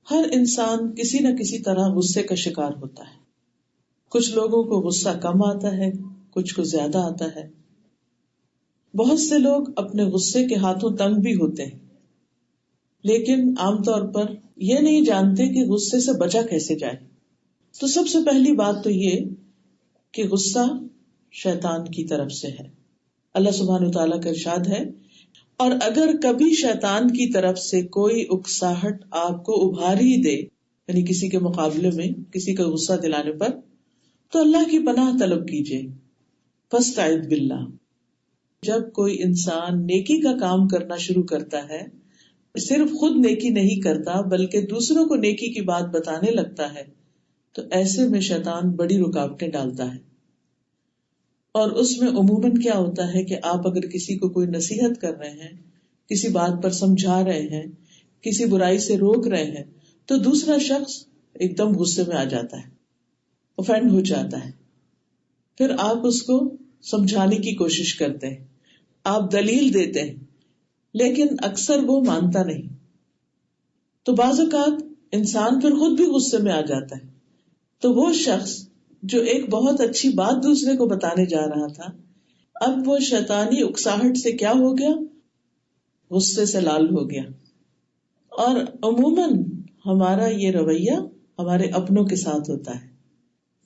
ہر انسان کسی نہ کسی طرح غصے کا شکار ہوتا ہے. کچھ لوگوں کو غصہ کم آتا ہے، کچھ کو زیادہ آتا ہے. بہت سے لوگ اپنے غصے کے ہاتھوں تنگ بھی ہوتے ہیں، لیکن عام طور پر یہ نہیں جانتے کہ غصے سے بچا کیسے جائے. تو سب سے پہلی بات تو یہ کہ غصہ شیطان کی طرف سے ہے. اللہ سبحانہ وتعالیٰ کا ارشاد ہے، اور اگر کبھی شیطان کی طرف سے کوئی اکساہٹ آپ کو ابھار ہی دے، یعنی کسی کے مقابلے میں کسی کا غصہ دلانے پر، تو اللہ کی پناہ طلب کیجیے. فاستعذ باللہ. جب کوئی انسان نیکی کا کام کرنا شروع کرتا ہے، صرف خود نیکی نہیں کرتا بلکہ دوسروں کو نیکی کی بات بتانے لگتا ہے، تو ایسے میں شیطان بڑی رکاوٹیں ڈالتا ہے. اور اس میں عموماً کیا ہوتا ہے کہ آپ اگر کسی کو کوئی نصیحت کر رہے ہیں، کسی بات پر سمجھا رہے ہیں، کسی برائی سے روک رہے ہیں، تو دوسرا شخص ایک دم غصے میں آ جاتا ہے، اوفینڈ ہو جاتا ہے. پھر آپ اس کو سمجھانے کی کوشش کرتے ہیں، آپ دلیل دیتے ہیں، لیکن اکثر وہ مانتا نہیں. تو بعض اوقات انسان پھر خود بھی غصے میں آ جاتا ہے. تو وہ شخص جو ایک بہت اچھی بات دوسرے کو بتانے جا رہا تھا، اب وہ شیطانی اکساہٹ سے کیا ہو گیا؟ غصے سے لال ہو گیا. اور عموماً ہمارا یہ رویہ ہمارے اپنوں کے ساتھ ہوتا ہے،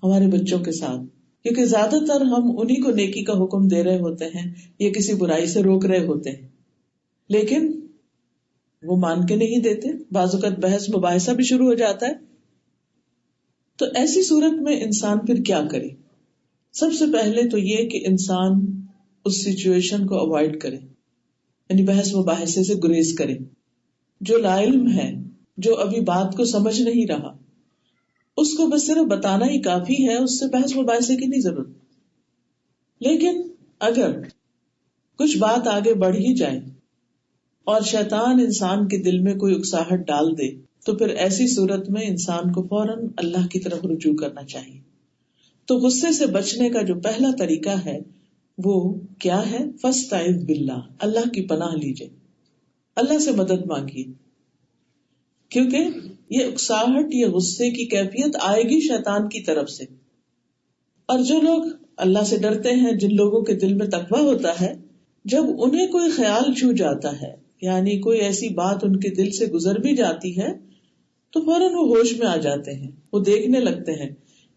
ہمارے بچوں کے ساتھ، کیونکہ زیادہ تر ہم انہی کو نیکی کا حکم دے رہے ہوتے ہیں یا کسی برائی سے روک رہے ہوتے ہیں، لیکن وہ مان کے نہیں دیتے. بعض اوقات بحث مباحثہ بھی شروع ہو جاتا ہے. تو ایسی صورت میں انسان پھر کیا کرے؟ سب سے پہلے تو یہ کہ انسان اس سچویشن کو اوائڈ کرے، یعنی بحث مباحثے سے گریز کرے. جو لا علم ہے، جو ابھی بات کو سمجھ نہیں رہا، اس کو بس صرف بتانا ہی کافی ہے، اس سے بحث مباحثے کی نہیں ضرورت. لیکن اگر کچھ بات آگے بڑھ ہی جائے اور شیطان انسان کے دل میں کوئی اکساہٹ ڈال دے، تو پھر ایسی صورت میں انسان کو فوراً اللہ کی طرف رجوع کرنا چاہیے. تو غصے سے بچنے کا جو پہلا طریقہ ہے وہ کیا ہے؟ فاستعذ باللہ. اللہ کی پناہ لیجئے، اللہ سے مدد مانگیے، کیونکہ یہ اکساہٹ، یہ غصے کی کیفیت آئے گی شیطان کی طرف سے. اور جو لوگ اللہ سے ڈرتے ہیں، جن لوگوں کے دل میں تقویٰ ہوتا ہے، جب انہیں کوئی خیال چھو جاتا ہے، یعنی کوئی ایسی بات ان کے دل سے گزر بھی جاتی ہے، تو فوراً وہ ہوش میں آ جاتے ہیں. وہ دیکھنے لگتے ہیں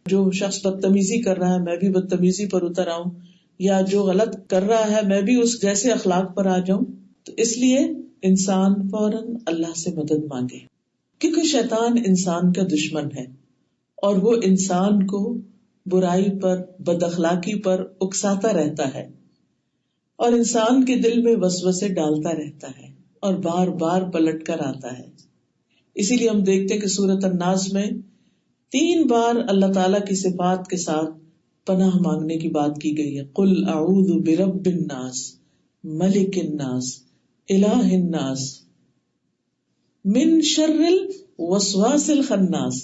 جو شخص بدتمیزی کر رہا ہے میں بھی بدتمیزی پر اتر آؤں، یا جو غلط کر رہا ہے میں بھی اس جیسے اخلاق پر آ جاؤں. تو اس لیے انسان فوراً اللہ سے مدد مانگے، کیونکہ شیطان انسان کا دشمن ہے اور وہ انسان کو برائی پر، بد اخلاقی پر اکساتا رہتا ہے اور انسان کے دل میں وسوسے ڈالتا رہتا ہے اور بار بار پلٹ کر آتا ہے. اسی لیے ہم دیکھتے ہیں کہ سورۃ الناس میں 3 بار اللہ تعالیٰ کی صفات کے ساتھ پناہ مانگنے کی بات کی گئی ہے. قل اعوذ برب الناس، ملک الناس، الہ الناس، من شر الوسواس الخناس.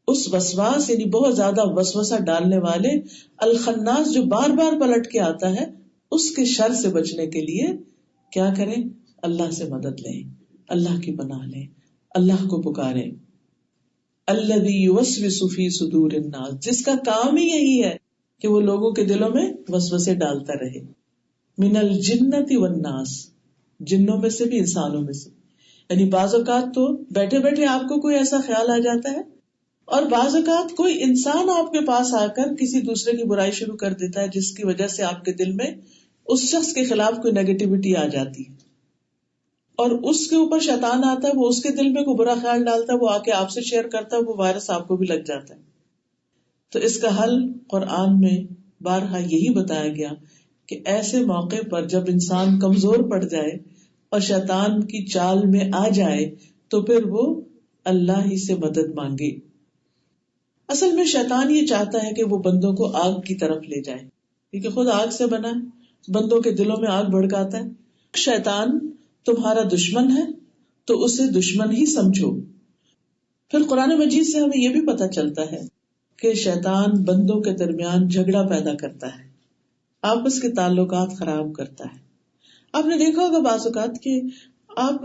اس وسواس یعنی بہت زیادہ وسوسہ ڈالنے والے، الخناس جو بار بار پلٹ کے آتا ہے، اس کے شر سے بچنے کے لیے کیا کریں؟ اللہ سے مدد لیں، اللہ کی پناہ لیں، اللہ کو پکاریں. الذی یوسوس فی صدور الناس، جس کا کام ہی یہی ہے کہ وہ لوگوں کے دلوں میں وسوسے ڈالتا رہے. من الجنۃ والناس، جنوں میں سے بھی انسانوں میں سے. یعنی بعض اوقات تو بیٹھے بیٹھے آپ کو کوئی ایسا خیال آ جاتا ہے، اور بعض اوقات کوئی انسان آپ کے پاس آ کر کسی دوسرے کی برائی شروع کر دیتا ہے، جس کی وجہ سے آپ کے دل میں اس شخص کے خلاف کوئی نیگیٹیوٹی آ جاتی ہے، اور اس کے اوپر شیطان آتا ہے، وہ اس کے دل میں کوئی برا خیال ڈالتا ہے، وہ آ کے آپ سے شیئر کرتا ہے، وہ وائرس آپ کو بھی لگ جاتا ہے. تو اس کا حل قرآن میں بارہا یہی بتایا گیا کہ ایسے موقع پر جب انسان کمزور پڑ جائے اور شیطان کی چال میں آ جائے، تو پھر وہ اللہ ہی سے مدد مانگے. اصل میں شیطان یہ چاہتا ہے کہ وہ بندوں کو آگ کی طرف لے جائے، کیونکہ خود آگ سے بنا ہے، بندوں کے دلوں میں آگ بھڑکاتا ہے۔ شیطان تمہارا دشمن ہے تو اسے دشمن ہی سمجھو۔ پھر قرآن مجید سے ہمیں یہ بھی پتہ چلتا ہے کہ شیطان بندوں کے درمیان جھگڑا پیدا کرتا ہے، آپس کے تعلقات خراب کرتا ہے۔ آپ نے دیکھا ہوگا بعض اوقات کہ آپ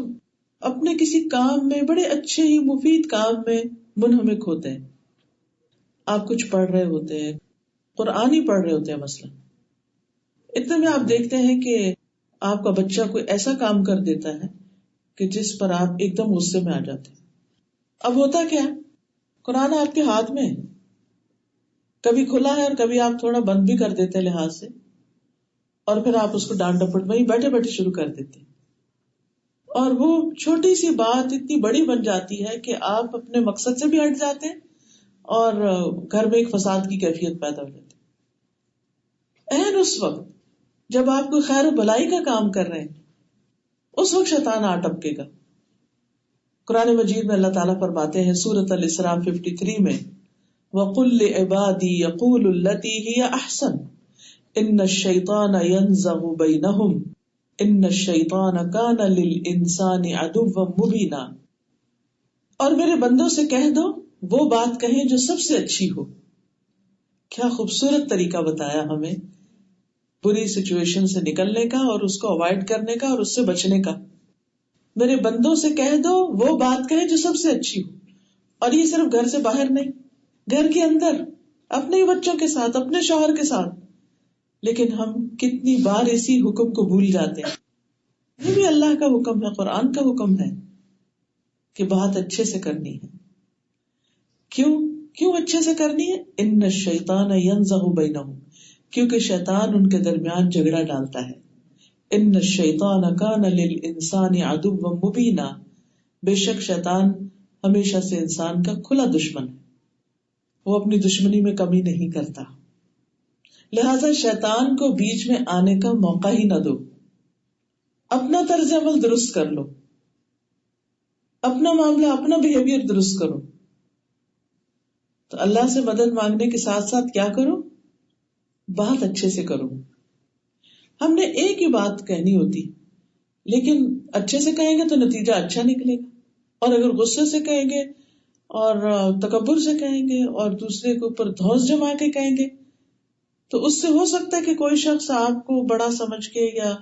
اپنے کسی کام میں، بڑے اچھے ہی مفید کام میں منہمک ہوتے ہیں، آپ کچھ پڑھ رہے ہوتے ہیں، قرآن ہی پڑھ رہے ہوتے ہیں مثلا، اتنے میں آپ دیکھتے ہیں کہ آپ کا بچہ کوئی ایسا کام کر دیتا ہے کہ جس پر آپ ایک دم غصے میں آ جاتے ہیں۔ اب ہوتا کیا، قرآن آپ کے ہاتھ میں ہے، کبھی کھلا ہے اور کبھی آپ تھوڑا بند بھی کر دیتے ہیں لحاظ سے، اور پھر آپ اس کو ڈانٹ ڈپٹ وہیں بیٹھے بیٹھے شروع کر دیتے ہیں، اور وہ چھوٹی سی بات اتنی بڑی بن جاتی ہے کہ آپ اپنے مقصد سے بھی ہٹ جاتے ہیں اور گھر میں ایک فساد کی کیفیت پیدا ہو جاتی ہے۔ عین اس وقت جب آپ کوئی خیر و بھلائی کا کام کر رہے ہیں، اس وقت شیطان آ ٹپکے گا۔ قرآن مجید میں اللہ تعالیٰ فرماتے ہیں سورۃ الاسراء 53 میں، وَقُلْ لِعِبَادِي يَقُولُوا الَّتِي هِيَ أَحْسَنُ إِنَّ الشَّيْطَانَ يَنزَغُ بَيْنَهُمْ إِنَّ الشَّيْطَانَ كَانَ لِلْإِنسَانِ عَدُوًّا مُبِينًا۔ اور میرے بندوں سے کہہ دو وہ بات کہیں جو سب سے اچھی ہو۔ کیا خوبصورت طریقہ بتایا ہمیں بری سچویشن سے نکلنے کا اور اس کو اوائڈ کرنے کا اور اس سے بچنے کا۔ میرے بندوں سے کہہ دو وہ بات کہیں جو سب سے اچھی ہو، اور یہ صرف گھر سے باہر نہیں، گھر کے اندر اپنے ہی بچوں کے ساتھ، اپنے شوہر کے ساتھ۔ لیکن ہم کتنی بار اسی حکم کو بھول جاتے ہیں۔ یہ بھی اللہ کا حکم ہے، قرآن کا حکم ہے کہ بات اچھے سے کرنی ہے۔ کیوں اچھے سے کرنی ہے؟ ان الشیطان ینزغ بینہم، کیونکہ شیطان ان کے درمیان جھگڑا ڈالتا ہے۔ ان الشیطان کان للانسان عدوا مبینا، بے شک شیطان ہمیشہ سے انسان کا کھلا دشمن ہے، وہ اپنی دشمنی میں کمی نہیں کرتا، لہذا شیطان کو بیچ میں آنے کا موقع ہی نہ دو۔ اپنا طرز عمل درست کر لو، اپنا معاملہ، اپنا بیہیویئر درست کرو۔ تو اللہ سے مدد مانگنے کے ساتھ ساتھ کیا کرو؟ بات اچھے سے کرو۔ ہم نے ایک ہی بات کہنی ہوتی، لیکن اچھے سے کہیں گے تو نتیجہ اچھا نکلے گا، اور اگر غصے سے کہیں گے اور تکبر سے کہیں گے اور دوسرے کے اوپر دھوس جما کے کہیں گے تو اس سے ہو سکتا ہے کہ کوئی شخص آپ کو بڑا سمجھ کے یا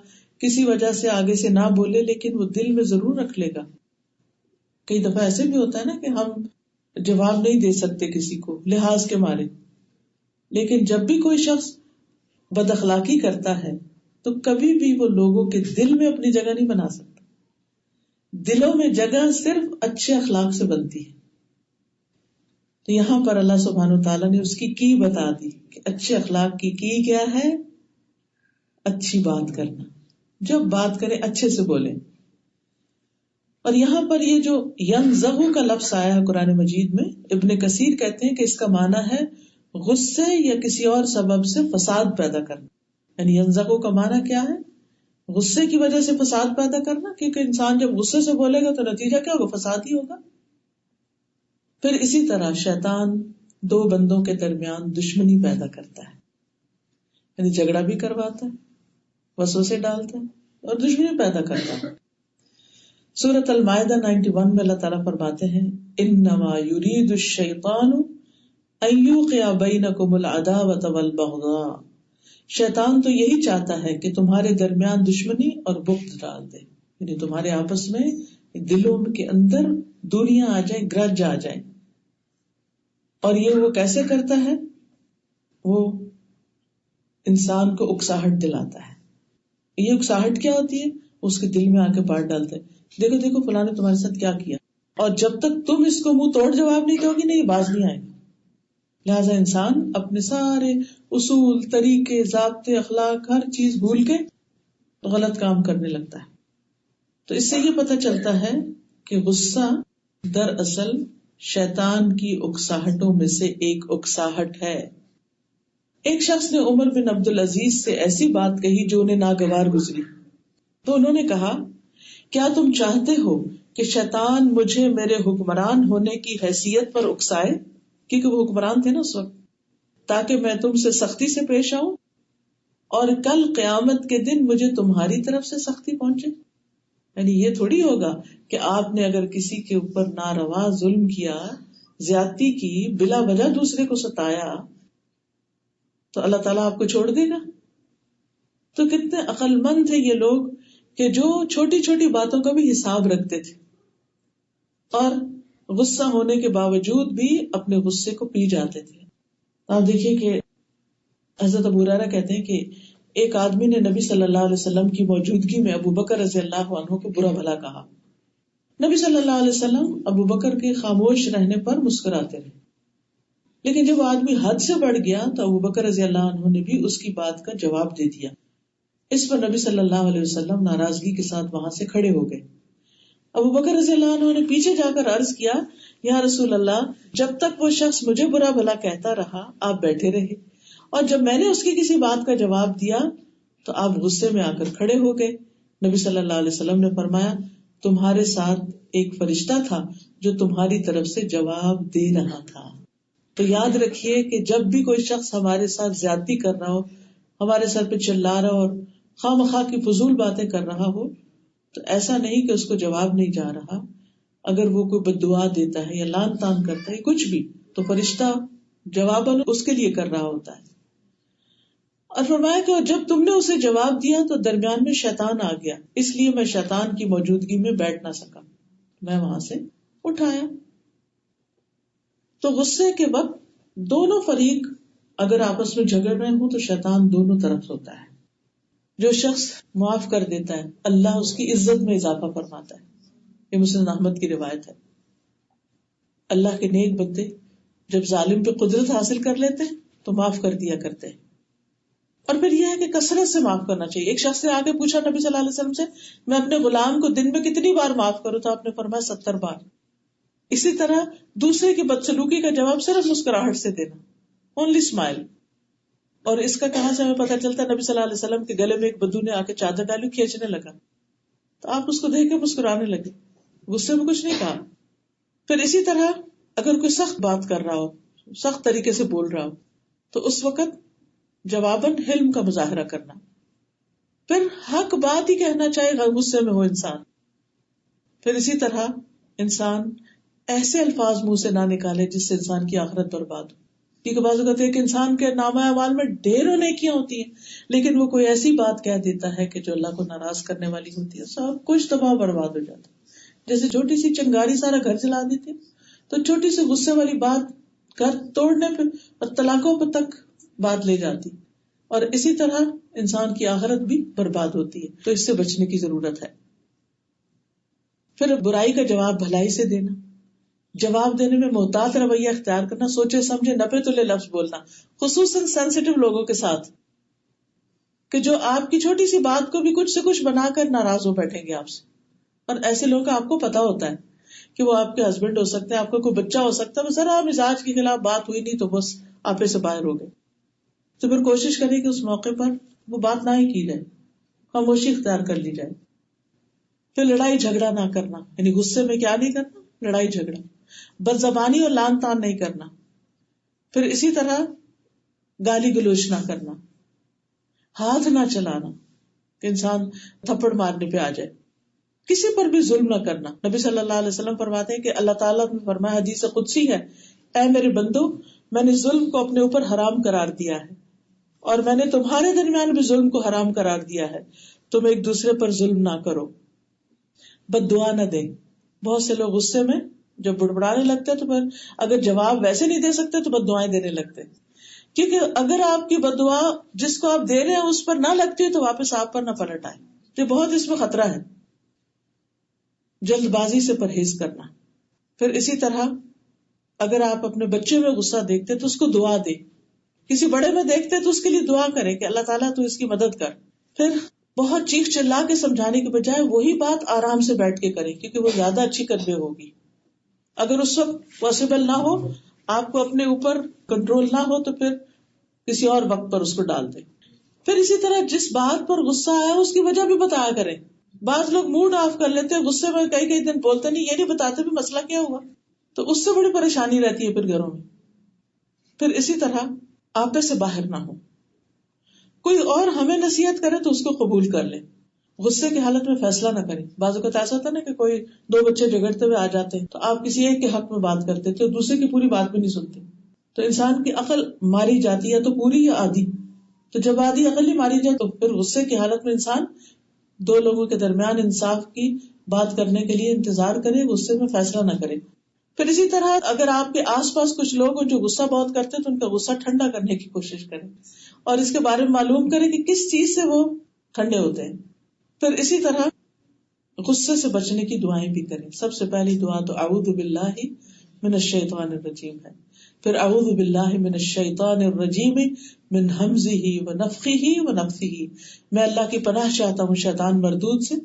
کسی وجہ سے آگے سے نہ بولے، لیکن وہ دل میں ضرور رکھ لے گا۔ کئی دفعہ ایسے بھی ہوتا ہے نا کہ ہم جواب نہیں دے سکتے کسی کو لحاظ کے مارے، لیکن جب بھی کوئی شخص بد اخلاقی کرتا ہے تو کبھی بھی وہ لوگوں کے دل میں اپنی جگہ نہیں بنا سکتا۔ دلوں میں جگہ صرف اچھے اخلاق سے بنتی ہے۔ تو یہاں پر اللہ سبحانہ وتعالیٰ نے اس کی بتا دی کہ اچھے اخلاق کی کیا ہے؟ اچھی بات کرنا، جب بات کریں اچھے سے بولیں۔ اور یہاں پر یہ جو ینزغو کا لفظ آیا ہے قرآن مجید میں، ابن کثیر کہتے ہیں کہ اس کا معنی ہے غصے یا کسی اور سبب سے فساد پیدا کرنا۔ یعنی ینزغو کا معنی کیا ہے؟ غصے کی وجہ سے فساد پیدا کرنا، کیونکہ انسان جب غصے سے بولے گا تو نتیجہ کیا ہوگا؟ فساد ہی ہوگا۔ پھر اسی طرح شیطان دو بندوں کے درمیان دشمنی پیدا کرتا ہے، یعنی جھگڑا بھی کرواتا ہے، وسوسے ڈالتا ہے اور دشمنی پیدا کرتا ہے۔ سورۃ المائدہ 91 میں اللہ تعالیٰ فرماتے ہیں انما یرید الشیطان ان یوقع بینکم العداوۃ والبغضاء، شیطان تو یہی چاہتا ہے کہ تمہارے درمیان دشمنی اور بغض ڈال دے، یعنی تمہارے آپس میں دلوں کے اندر دوریاں آ جائیں، گرج آ جائیں۔ اور یہ وہ کیسے کرتا ہے؟ وہ انسان کو اکساہٹ دلاتا ہے۔ یہ اکساہٹ کیا ہوتی ہے؟ اس کے دل میں آ کے بات ڈالتا ہے، دیکھو دیکھو فلاں نے تمہارے ساتھ کیا کیا، اور جب تک تم اس کو منہ توڑ جواب نہیں دو گی نہیں باز نہیں آئے گا۔ لہٰذا انسان اپنے سارے اصول، طریقے، ضابطے، اخلاق، ہر چیز بھول کے غلط کام کرنے لگتا ہے۔ تو اس سے یہ پتہ چلتا ہے کہ غصہ دراصل شیطان کی اکساہٹوں میں سے ایک اکساہٹ ہے۔ ایک شخص نے عمر بن عبد العزیز سے ایسی بات کہی جو انہیں ناگوار گزری، تو انہوں نے کہا کیا تم چاہتے ہو کہ شیطان مجھے میرے حکمران ہونے کی حیثیت پر اکسائے؟ کیونکہ وہ حکمران تھے نا اس وقت، تاکہ میں تم سے سختی سے پیش آؤں اور کل قیامت کے دن مجھے تمہاری طرف سے سختی پہنچے. یعنی یہ تھوڑی ہوگا کہ آپ نے اگر کسی کے اوپر ناروا ظلم کیا، زیادتی کی، بلا وجہ دوسرے کو ستایا، تو اللہ تعالیٰ آپ کو چھوڑ دے گا؟ تو کتنے عقل مند تھے یہ لوگ کہ جو چھوٹی چھوٹی باتوں کا بھی حساب رکھتے تھے اور غصہ ہونے کے باوجود بھی اپنے غصے کو پی جاتے تھے. آپ دیکھیے کہ حضرت ابو ہریرہ کہتے ہیں کہ ایک آدمی نے نبی صلی اللہ علیہ وسلم کی موجودگی میں ابو بکر رضی اللہ عنہ کو برا بھلا کہا. نبی صلی اللہ علیہ وسلم ابو بکر کے خاموش رہنے پر مسکراتے رہے، لیکن جب وہ آدمی حد سے بڑھ گیا تو ابو بکر رضی اللہ عنہ نے بھی اس کی بات کا جواب دے دیا. اس پر نبی صلی اللہ علیہ وسلم ناراضگی کے ساتھ وہاں سے کھڑے ہو گئے. ابو بکر رضی اللہ عنہ نے پیچھے جا کر عرض کیا، یا رسول اللہ، جب تک وہ شخص مجھے برا بھلا کہتا رہا آپ بیٹھے رہے، اور جب میں نے اس کی کسی بات کا جواب دیا تو آپ غصے میں آ کر کھڑے ہو گئے. نبی صلی اللہ علیہ وسلم نے فرمایا، تمہارے ساتھ ایک فرشتہ تھا جو تمہاری طرف سے جواب دے رہا تھا. تو یاد رکھیے کہ جب بھی کوئی شخص ہمارے ساتھ زیادتی کر رہا ہو، ہمارے سر پہ چلا رہا ہو اور خواہ مخواہ کی فضول باتیں کر رہا ہو، تو ایسا نہیں کہ اس کو جواب نہیں جا رہا. اگر وہ کوئی بد دعا دیتا ہے یا لان تان کرتا ہے کچھ بھی، تو فرشتہ جواباً اس کے لیے کر رہا ہوتا ہے. اور فرمایا کہ جب تم نے اسے جواب دیا تو درمیان میں شیطان آ گیا، اس لیے میں شیطان کی موجودگی میں بیٹھ نہ سکا، میں وہاں سے اٹھایا. تو غصے کے وقت دونوں فریق اگر آپس میں جھگڑ رہے ہوں تو شیطان دونوں طرف ہوتا ہے. جو شخص معاف کر دیتا ہے اللہ اس کی عزت میں اضافہ فرماتا ہے. یہ مسلم احمد کی روایت ہے. اللہ کے نیک بندے جب ظالم پہ قدرت حاصل کر لیتے ہیں تو معاف کر دیا کرتے ہیں. اور پھر یہ ہے کہ کثرت سے معاف کرنا چاہیے. ایک شخص نے آ کے پوچھا نبی صلی اللہ علیہ وسلم سے، میں اپنے غلام کو دن میں کتنی بار معاف کروں؟ تو آپ نے فرمایا 70 بار. اسی طرح دوسرے کی بدسلوکی کا جواب صرف مسکراہٹ سے دینا، اونلی اسمائل. اور اس کا کہاں سے ہمیں پتہ چلتا ہے؟ نبی صلی اللہ علیہ وسلم کے گلے میں ایک بدو نے آ کے چادر ڈالی، کھینچنے لگا تو آپ اس کو دیکھ کے مسکرانے لگے، غصے میں کچھ نہیں کہا. پھر اسی طرح اگر کوئی سخت بات کر رہا ہو، سخت طریقے سے بول رہا ہو، تو اس وقت جواباً حلم کا مظاہرہ کرنا. پھر حق بات ہی کہنا چاہے غصے میں ہو انسان. پھر اسی طرح انسان ایسے الفاظ منہ سے نہ نکالے جس سے انسان کی آخرت برباد ہو. کیونکہ بعض اوقات ایک انسان کے نامہ اعمال میں ڈھیروں نیکیاں ہوتی ہیں، لیکن وہ کوئی ایسی بات کہہ دیتا ہے کہ جو اللہ کو ناراض کرنے والی ہوتی ہے، سب کچھ تباہ برباد ہو جاتا ہے. جیسے چھوٹی سی چنگاری سارا گھر جلا دیتی، تو چھوٹی سی غصے والی بات گھر توڑنے پہ اور طلاقوں پہ تک بات لے جاتی. اور اسی طرح انسان کی آخرت بھی برباد ہوتی ہے. تو اس سے بچنے کی ضرورت ہے. پھر برائی کا جواب بھلائی سے دینا، جواب دینے میں محتاط رویہ اختیار کرنا، سوچے سمجھے نپے تلے لفظ بولنا، خصوصاً سینسیٹیو لوگوں کے ساتھ، کہ جو آپ کی چھوٹی سی بات کو بھی کچھ سے کچھ بنا کر ناراض ہو بیٹھیں گے آپ سے. اور ایسے لوگ آپ کو پتا ہوتا ہے کہ وہ آپ کے ہسبینڈ ہو سکتے ہیں، آپ کا کوئی بچہ ہو سکتا ہے، بس ذرا مزاج کے خلاف بات ہوئی نہیں تو بس آپے سے باہر ہو گئے. تو پھر کوشش کریں کہ اس موقع پر وہ بات نہ ہی کی جائے، خاموشی اختیار کر لی جائے. پھر لڑائی جھگڑا نہ کرنا، یعنی غصے میں کیا نہیں کرنا، لڑائی جھگڑا، بد زبانی اور لان تان نہیں کرنا. پھر اسی طرح گالی گلوچ نہ کرنا، ہاتھ نہ چلانا کہ انسان تھپڑ مارنے پہ آ جائے، کسی پر بھی ظلم نہ کرنا. نبی صلی اللہ علیہ وسلم فرماتے ہیں کہ اللہ تعالیٰ نے فرمایا، حدیث قدسی ہے، اے میرے بندو، میں نے ظلم کو اپنے اوپر حرام قرار دیا ہے اور میں نے تمہارے درمیان بھی ظلم کو حرام قرار دیا ہے، تم ایک دوسرے پر ظلم نہ کرو، بد دعا نہ دیں. بہت سے لوگ غصے میں جب بڑبڑانے لگتے تو پھر اگر جواب ویسے نہیں دے سکتے تو بد دعائیں دینے لگتے. کیونکہ اگر آپ کی بد دعا جس کو آپ دے رہے ہیں اس پر نہ لگتی تو واپس آپ پر نہ پلٹ آئے. یہ بہت اس میں خطرہ ہے. جلد بازی سے پرہیز کرنا. پھر اسی طرح اگر آپ اپنے بچے میں غصہ دیکھتے تو اس کو دعا دے، کسی بڑے میں دیکھتے تو اس کے لیے دعا کرے کہ اللہ تعالیٰ تو اس کی مدد کر. پھر بہت چیخ چلا کے سمجھانے کے بجائے وہی بات آرام سے بیٹھ کے کریں، کیونکہ وہ زیادہ اچھی کنوے ہوگی. اگر اس وقت پاسبل نہ ہو، آپ کو اپنے اوپر کنٹرول نہ ہو، تو پھر کسی اور وقت پر اس کو ڈال دیں. پھر اسی طرح جس بات پر غصہ آیا اس کی وجہ بھی بتایا کریں. بعض لوگ موڈ آف کر لیتے ہیں، غصے میں کئی دن بولتے نہیں، یہ نہیں بتاتے بھی مسئلہ کیا ہوا، تو اس سے بڑی پریشانی رہتی ہے پھر گھروں میں. پھر اسی طرح آپے سے باہر نہ ہو. کوئی اور ہمیں نصیحت کرے تو اس کو قبول کر لیں. غصے کی حالت میں فیصلہ نہ کریں. بعض اوقات ایسا ہوتا ہے نا کہ کوئی دو بچے جھگڑتے ہوئے آ جاتے ہیں تو آپ کسی ایک کے حق میں بات کرتے تو دوسرے کی پوری بات بھی نہیں سنتے. تو انسان کی عقل ماری جاتی ہے تو پوری یا آدھی. تو جب آدھی عقل ہی ماری جائے تو پھر غصے کی حالت میں انسان دو لوگوں کے درمیان انصاف کی بات کرنے کے لیے انتظار کرے, غصے میں فیصلہ نہ کرے. پھر اسی طرح اگر آپ کے آس پاس کچھ لوگ ہیں جو غصہ بہت کرتے ہیں تو ان کا غصہ ٹھنڈا کرنے کی کوشش کریں اور اس کے بارے میں معلوم کریں کہ کس چیز سے وہ ٹھنڈے ہوتے ہیں. پھر اسی طرح غصے سے بچنے کی دعائیں بھی کریں. سب سے پہلی دعا تو اعوذ باللہ من الشیطان الرجیم ہے. پھر اعوذ باللہ من الشیطان الرجیم من ہمزہ ونفخہ ونفثہ, میں اللہ کی پناہ چاہتا ہوں شیطان مردود سے,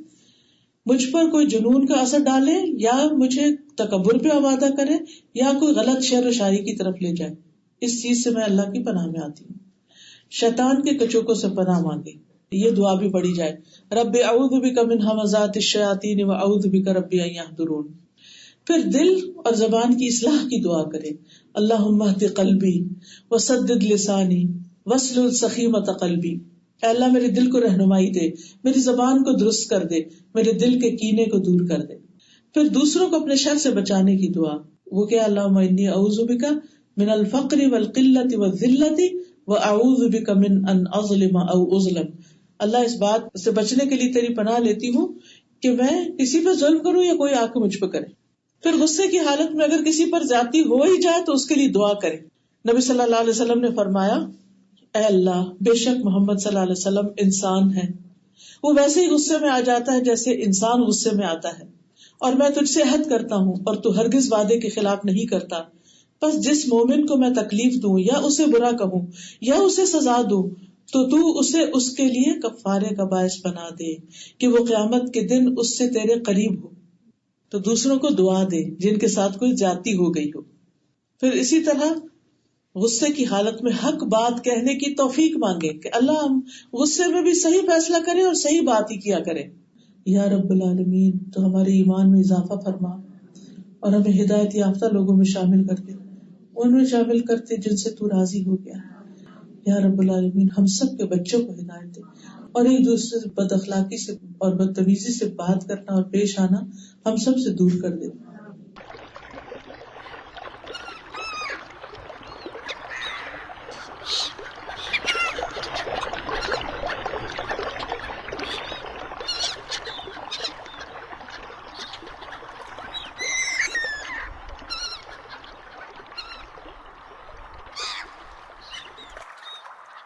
مجھ پر کوئی جنون کا اثر ڈالے یا مجھے تکبر پہ آمادہ کرے یا کوئی غلط شعر و شاعری کی طرف لے جائے. اس چیز سے میں اللہ کی پناہ میں آتی ہوں. شیطان کے کچوکوں سے پناہ مانگے. یہ دعا بھی پڑھی جائے, رب اعوذ بک من ہمزات الشیاطین واعوذ بک رب ان یحضرون. پھر دل اور زبان کی اصلاح کی دعا کرے. اللہم اہد قلبی وسدد لسانی واسلل سخیمۃ قلبی. اے اللہ میرے دل کو رہنمائی دے, میری زبان کو درست کر دے, میرے دل کے کینے کو دور کر دے. پھر دوسروں کو اپنے شر سے بچانے کی دعا, وہ کہ اللہم انی اعوذ بک من الفقر والقلۃ والذلۃ واعوذ بک من ان اظلم او اظلم. اللہ اس بات سے بچنے کے لیے تیری پناہ لیتی ہوں کہ میں کسی پہ ظلم کروں یا کوئی آ کے مجھ پہ کرے. پھر غصے کی حالت میں اگر کسی پر زیادتی ہو ہی جائے تو اس کے لیے دعا کرے. نبی صلی اللہ علیہ وسلم نے فرمایا, اے اللہ بے شک محمد صلی اللہ علیہ وسلم انسان ہے, وہ ویسے ہی غصے میں آ جاتا ہے جیسے انسان غصے میں آتا ہے, اور میں تجھ سے عہد کرتا ہوں اور تو ہرگز وعدے کے خلاف نہیں کرتا, بس جس مومن کو میں تکلیف دوں یا اسے برا کہوں یا اسے سزا دوں تو اسے اس کے لیے کفارے کا باعث بنا دے کہ وہ قیامت کے دن اس سے تیرے قریب ہو. تو دوسروں کو دعا دے جن کے ساتھ کوئی زیادتی ہو گئی ہو. پھر اسی طرح غصے کی حالت میں حق بات کہنے کی توفیق مانگے کہ اللہ ہم غصے میں بھی صحیح فیصلہ کرے اور صحیح بات ہی کیا کرے. یا رب العالمین تو ہمارے ایمان میں اضافہ فرما اور ہمیں ہدایت یافتہ لوگوں میں شامل کر دے, ان میں شامل کرتے جن سے تو راضی ہو گیا. یا رب العالمین ہم سب کے بچوں کو ہدایت دے اور ایک دوسرے سے بد اخلاقی سے اور بدتمیزی سے بات کرنا اور پیش آنا ہم سب سے دور کر دے.